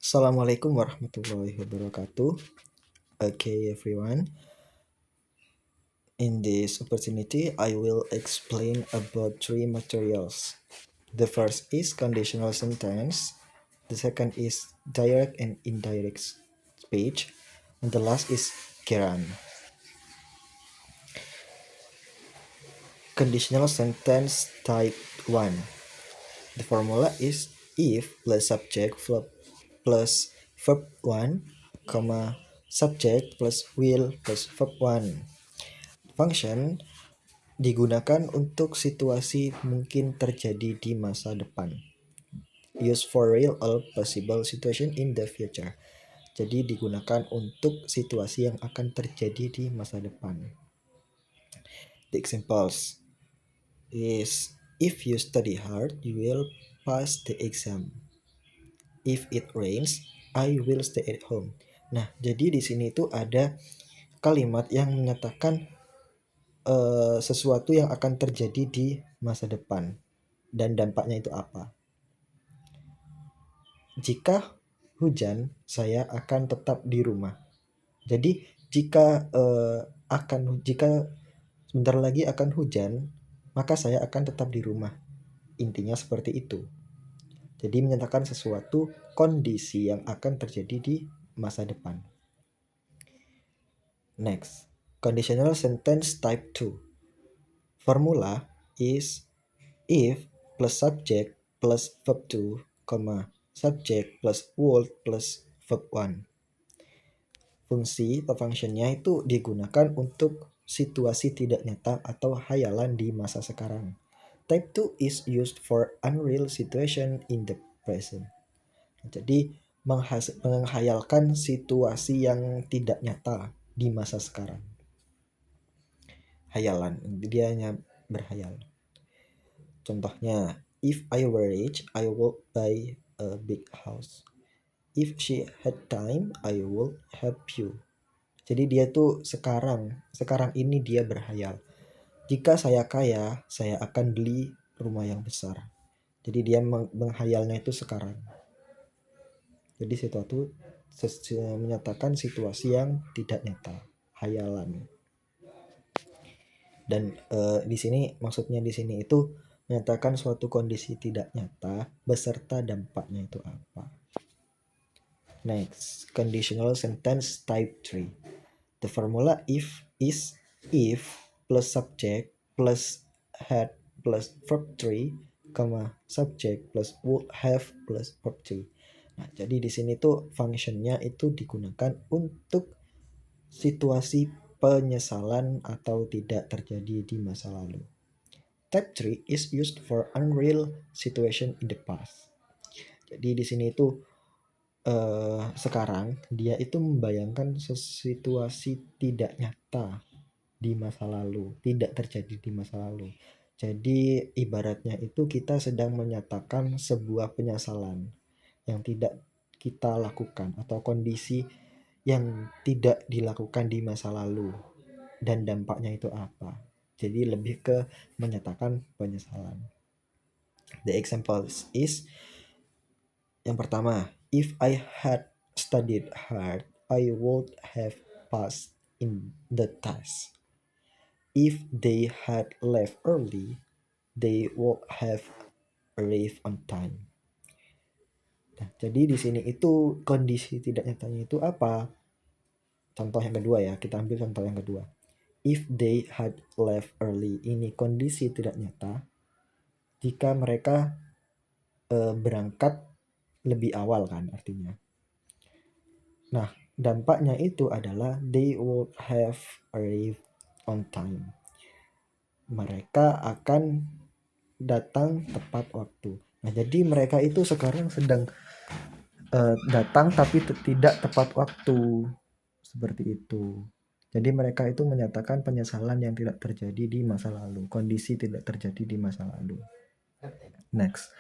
Assalamualaikum warahmatullahi wabarakatuh. Okay, everyone. In this opportunity, I will explain about three materials. The first is conditional sentence. The second is direct and indirect speech. And the last is gerund. Conditional sentence type 1. The formula is if plus subject plus verb 1, subject plus will plus verb 1. Function digunakan untuk situasi mungkin terjadi di masa depan. Use for real or possible situation in the future. Jadi digunakan untuk situasi yang akan terjadi di masa depan. The examples is if you study hard, you will pass the exam. If it rains, I will stay at home. Nah, jadi di sini tuh ada kalimat yang menyatakan sesuatu yang akan terjadi di masa depan dan dampaknya itu apa. Jika hujan, saya akan tetap di rumah. Jadi jika sebentar lagi akan hujan, maka saya akan tetap di rumah. Intinya seperti itu. Jadi menyatakan sesuatu kondisi yang akan terjadi di masa depan. Next, conditional sentence type 2. Formula is if plus subject plus verb 2, subject plus word plus verb 1. Fungsi atau functionnya itu digunakan untuk situasi tidak nyata atau hayalan di masa sekarang. Type 2 is used for unreal situation in the present. Jadi menghayalkan situasi yang tidak nyata di masa sekarang. Hayalan, dia hanya berhayal. Contohnya, if I were rich, I would buy a big house. If she had time, I would help you. Jadi dia tuh sekarang ini dia berhayal. Jika saya kaya, saya akan beli rumah yang besar. Jadi dia menghayalnya itu sekarang. Jadi sesuatu menyatakan situasi yang tidak nyata, hayalan. Dan di sini maksudnya di sini itu menyatakan suatu kondisi tidak nyata beserta dampaknya itu apa. Next, conditional sentence type 3. The formula if is if plus subject plus had plus verb 3, subject plus would have plus verb 2. Nah, jadi di sini tuh functionnya itu digunakan untuk situasi penyesalan atau tidak terjadi di masa lalu. Type 3 is used for unreal situation in the past. Jadi di sini itu sekarang dia itu membayangkan situasi tidak nyata di masa lalu, tidak terjadi di masa lalu. Jadi ibaratnya itu kita sedang menyatakan sebuah penyesalan yang tidak kita lakukan atau kondisi yang tidak dilakukan di masa lalu dan dampaknya itu apa. Jadi lebih ke menyatakan penyesalan. The examples is yang pertama, if I had studied hard, I would have passed in the test. If they had left early, they would have arrived on time. Nah, jadi di sini itu kondisi tidak nyatanya itu apa? Contoh yang kedua ya, kita ambil contoh yang kedua. If they had left early, ini kondisi tidak nyata jika mereka berangkat lebih awal kan artinya. Nah, dampaknya itu adalah they would have arrived on time. Mereka akan datang tepat waktu. Nah, jadi mereka itu sekarang sedang datang tapi tidak tepat waktu. Seperti itu. Jadi mereka itu menyatakan penyesalan yang tidak terjadi di masa lalu. Kondisi tidak terjadi di masa lalu. Next.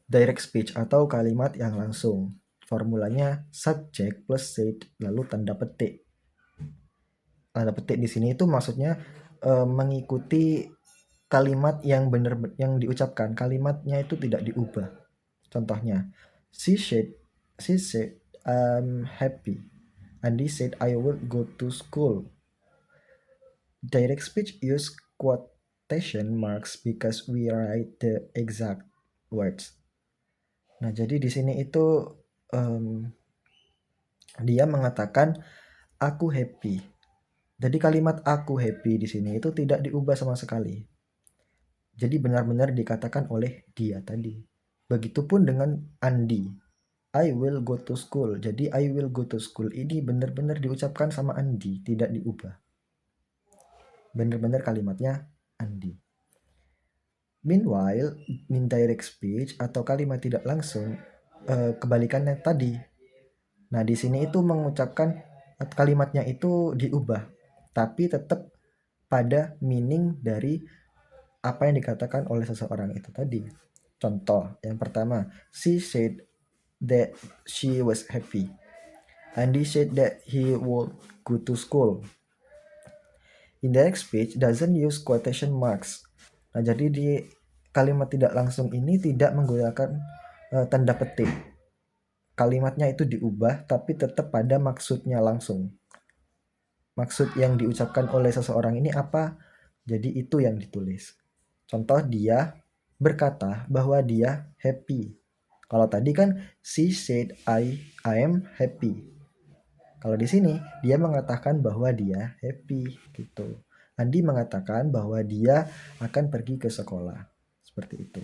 Direct speech atau kalimat yang langsung. Formulanya subject plus said lalu tanda petik. Tanda petik di sini itu maksudnya mengikuti kalimat yang diucapkan. Kalimatnya itu tidak diubah. Contohnya, she said She said, I'm happy. Andy said, I will go to school. Direct speech use quotation marks because we write the exact words. Nah, jadi di sini itu dia mengatakan aku happy. Jadi kalimat aku happy di sini itu tidak diubah sama sekali. Jadi benar-benar dikatakan oleh dia tadi. Begitupun dengan Andi. I will go to school. Jadi I will go to school ini benar-benar diucapkan sama Andi, tidak diubah. Benar-benar kalimatnya Andi. Meanwhile, indirect speech atau kalimat tidak langsung kebalikannya tadi. Nah, di sini itu mengucapkan kalimatnya itu diubah, tapi tetap pada meaning dari apa yang dikatakan oleh seseorang itu tadi. Contoh yang pertama, she said that she was happy. Andy said that he would go to school. Indirect speech doesn't use quotation marks. Nah, jadi di kalimat tidak langsung ini tidak menggunakan tanda petik. Kalimatnya itu diubah tapi tetap pada maksudnya langsung. Maksud yang diucapkan oleh seseorang ini apa? Jadi itu yang ditulis. Contoh dia berkata bahwa dia happy. Kalau tadi kan she said I am happy. Kalau di sini dia mengatakan bahwa dia happy gitu. Andi mengatakan bahwa dia akan pergi ke sekolah. Seperti itu.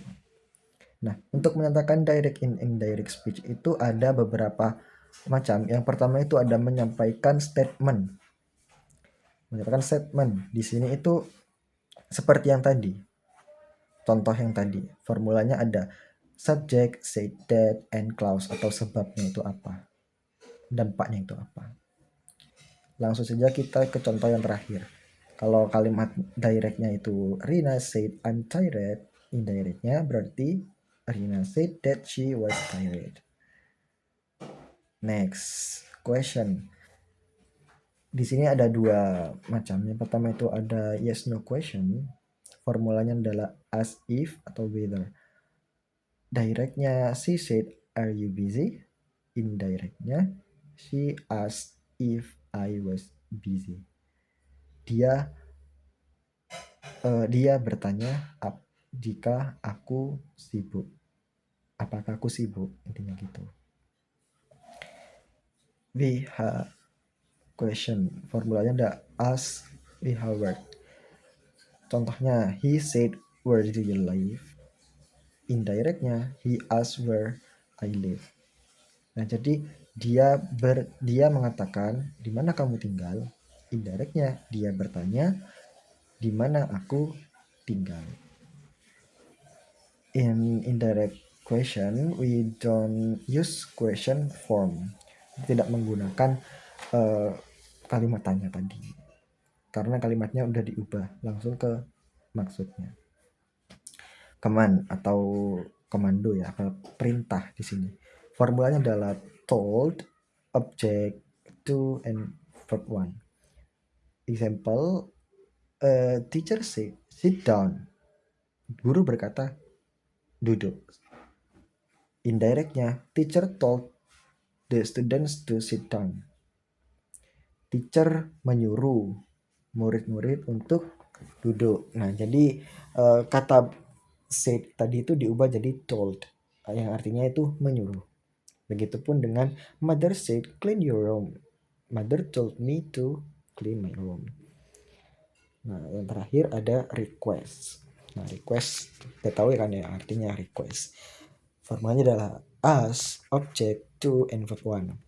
Nah, untuk menyatakan direct in indirect speech itu ada beberapa macam. Yang pertama itu ada menyampaikan statement. Menyatakan statement di sini itu seperti yang tadi. Contoh yang tadi, formulanya ada subject, said that, and clause atau sebabnya itu apa. Dampaknya itu apa. Langsung saja kita ke contoh yang terakhir. Kalau kalimat directnya itu Rina said I'm tired, indirectnya berarti Rina said that she was tired. Next question. Di sini ada dua macam. Yang pertama itu ada yes no question. Formulanya adalah as if atau whether. Directnya she said are you busy? Indirectnya she asked if I was busy. Dia bertanya jika aku sibuk. Apakah aku sibuk? Intinya gitu. We have question. Formulanya ada ask, we have word. Contohnya he said where do you live? Indirectnya he asked where I live. Nah, jadi dia mengatakan di mana kamu tinggal. Indirectnya dia bertanya di mana aku tinggal. In indirect question, we don't use question form. Tidak menggunakan kalimat tanya tadi. Karena kalimatnya udah diubah langsung ke maksudnya. Command atau komando ya, perintah di sini. Formulanya adalah told, object, to, and verb one. Example, teacher say sit down. Guru berkata duduk. Indirectnya, teacher told the students to sit down. Teacher menyuruh murid-murid untuk duduk. Nah, jadi kata said tadi itu diubah jadi told, yang artinya itu menyuruh. Begitupun dengan mother said clean your room. Mother told me to clean my room. Nah, yang terakhir ada request. Nah, request kita tahu kan ya artinya request. Formanya adalah ask, object, to, and verb one.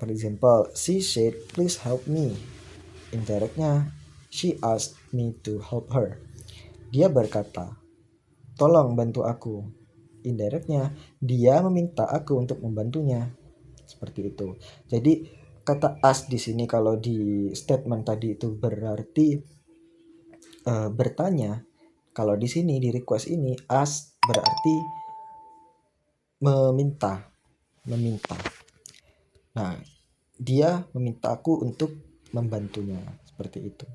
For example, she said, please help me. Indirectnya, she asked me to help her. Dia berkata, tolong bantu aku. Indirectnya, dia meminta aku untuk membantunya. Seperti itu. Jadi kata ask di sini kalau di statement tadi itu berarti bertanya. Kalau di sini di request ini ask berarti meminta. Nah, dia meminta aku untuk membantunya. Seperti itu.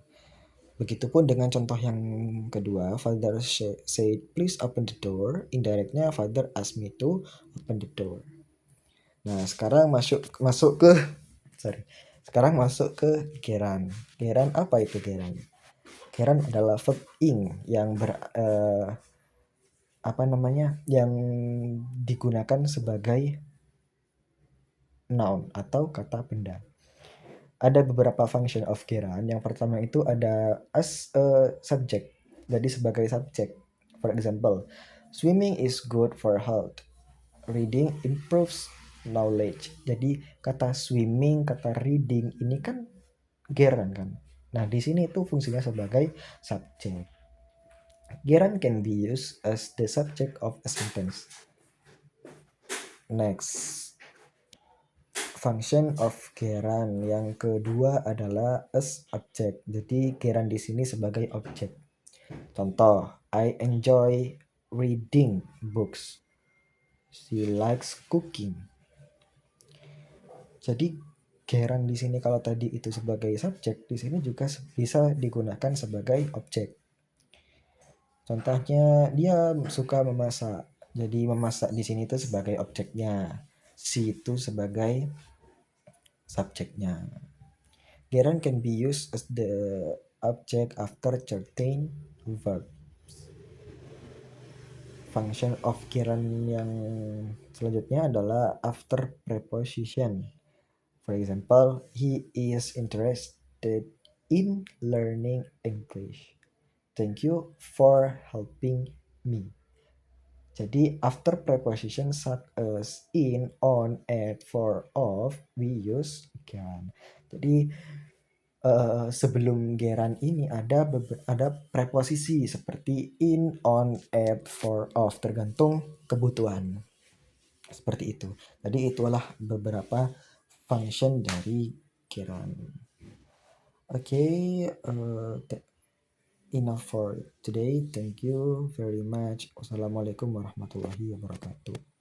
Begitupun dengan contoh yang kedua, father said please open the door. Indirectnya father asked me to open the door. Nah, sekarang masuk ke Sekarang masuk ke geran. Geran apa itu geran? Geran adalah verb ing yang yang digunakan sebagai noun atau kata benda. Ada beberapa function of geran. Yang pertama itu ada as a subject. Jadi sebagai subjek. For example, swimming is good for health. Reading improves knowledge. Jadi kata swimming, kata reading ini kan geran kan. Nah, di sini itu fungsinya sebagai subjek. Geran can be used as the subject of a sentence. Next, function of geran yang kedua adalah as object. Jadi geran di sini sebagai objek. Contoh, I enjoy reading books. She likes cooking. Jadi geran di sini kalau tadi itu sebagai subjek, di sini juga bisa digunakan sebagai objek. Contohnya dia suka memasak. Jadi memasak di sini itu sebagai objeknya. Si itu sebagai subjeknya. Gerund can be used as the object after certain verb. Function of gerund yang selanjutnya adalah after preposition. For example, he is interested in learning English. Thank you for helping me. Jadi after preposition such as in, on, at, for, of, we use can. Jadi sebelum geran ini ada preposisi seperti in, on, at, for, of, tergantung kebutuhan. Seperti itu. Jadi itulah beberapa function dari geran. Oke, enough for today. Thank you very much. Wassalamualaikum warahmatullahi wabarakatuh.